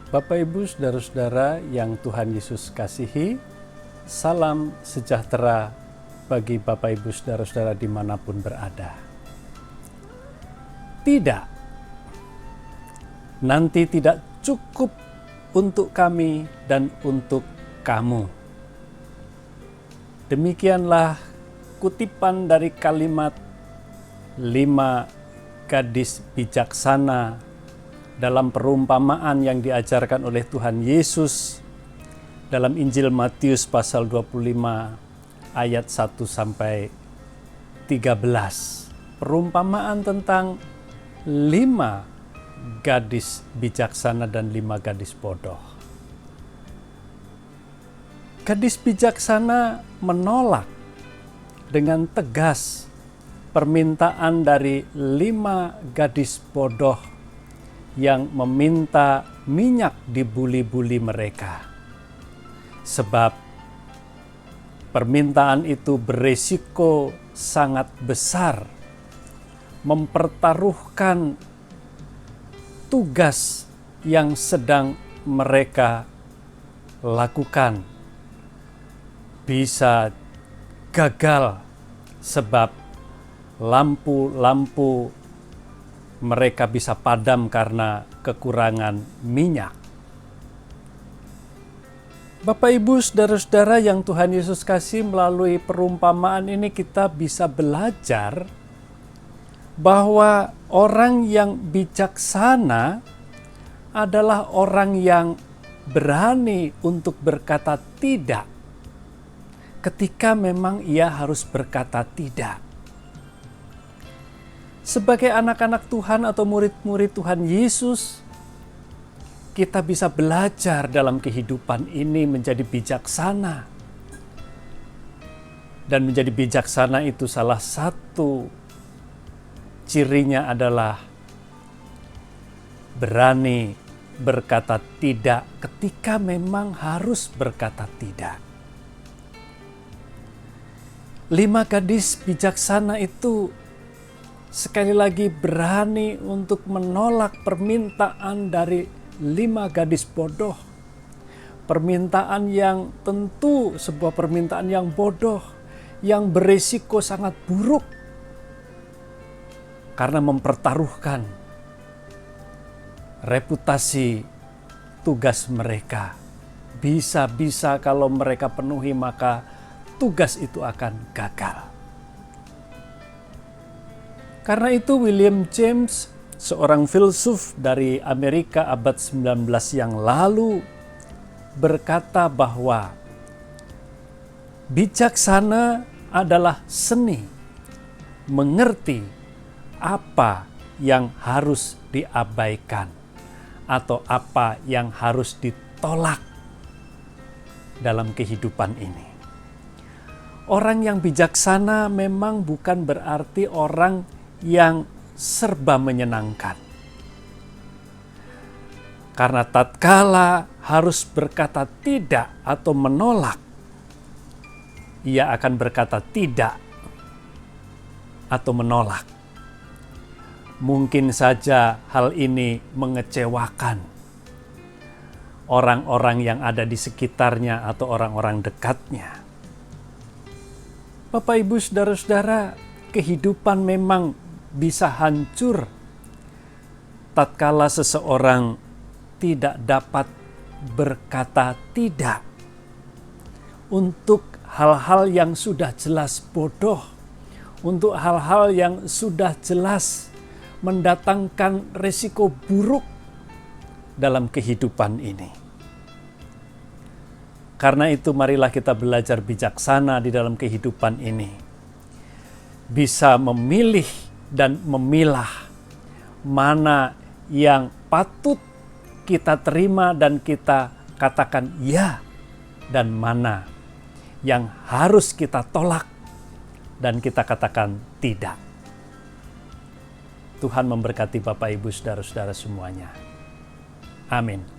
Bapak, Ibu, saudara-saudara yang Tuhan Yesus kasihi, salam sejahtera bagi Bapak, Ibu, saudara-saudara dimanapun berada. Tidak, nanti tidak cukup untuk kami dan untuk kamu. Demikianlah kutipan dari kalimat 5 gadis bijaksana dalam perumpamaan yang diajarkan oleh Tuhan Yesus dalam Injil Matius pasal 25 ayat 1 sampai 13. Perumpamaan tentang 5 gadis bijaksana dan 5 gadis bodoh. Gadis bijaksana menolak dengan tegas permintaan dari 5 gadis bodoh yang meminta minyak di buli-buli mereka. Sebab permintaan itu beresiko sangat besar, mempertaruhkan tugas yang sedang mereka lakukan. Bisa gagal sebab lampu-lampu mereka bisa padam karena kekurangan minyak. Bapak, Ibu, saudara-saudara yang Tuhan Yesus kasih, melalui perumpamaan ini kita bisa belajar bahwa orang yang bijaksana adalah orang yang berani untuk berkata tidak ketika memang ia harus berkata tidak. Sebagai anak-anak Tuhan atau murid-murid Tuhan Yesus, kita bisa belajar dalam kehidupan ini menjadi bijaksana. Dan menjadi bijaksana itu salah satu cirinya adalah berani berkata tidak ketika memang harus berkata tidak. 5 gadis bijaksana itu sekali lagi berani untuk menolak permintaan dari 5 gadis bodoh. Permintaan yang tentu sebuah permintaan yang bodoh, yang beresiko sangat buruk. Karena mempertaruhkan reputasi tugas mereka. Bisa-bisa kalau mereka penuhi maka tugas itu akan gagal. Karena itu William James, seorang filsuf dari Amerika abad 19 yang lalu, berkata bahwa bijaksana adalah seni mengerti apa yang harus diabaikan atau apa yang harus ditolak dalam kehidupan ini. Orang yang bijaksana memang bukan berarti orang yang serba menyenangkan. Karena tatkala harus berkata tidak atau menolak, ia akan berkata tidak atau menolak. Mungkin saja hal ini mengecewakan orang-orang yang ada di sekitarnya atau orang-orang dekatnya. Bapak, Ibu, saudara-saudara, kehidupan memang bisa hancur tatkala seseorang tidak dapat berkata tidak untuk hal-hal yang sudah jelas bodoh, untuk hal-hal yang sudah jelas mendatangkan resiko buruk dalam kehidupan ini. Karena itu marilah kita belajar bijaksana di dalam kehidupan ini. Bisa memilih dan memilah mana yang patut kita terima dan kita katakan ya, dan mana yang harus kita tolak dan kita katakan tidak. Tuhan memberkati Bapak, Ibu, saudara-saudara semuanya. Amin.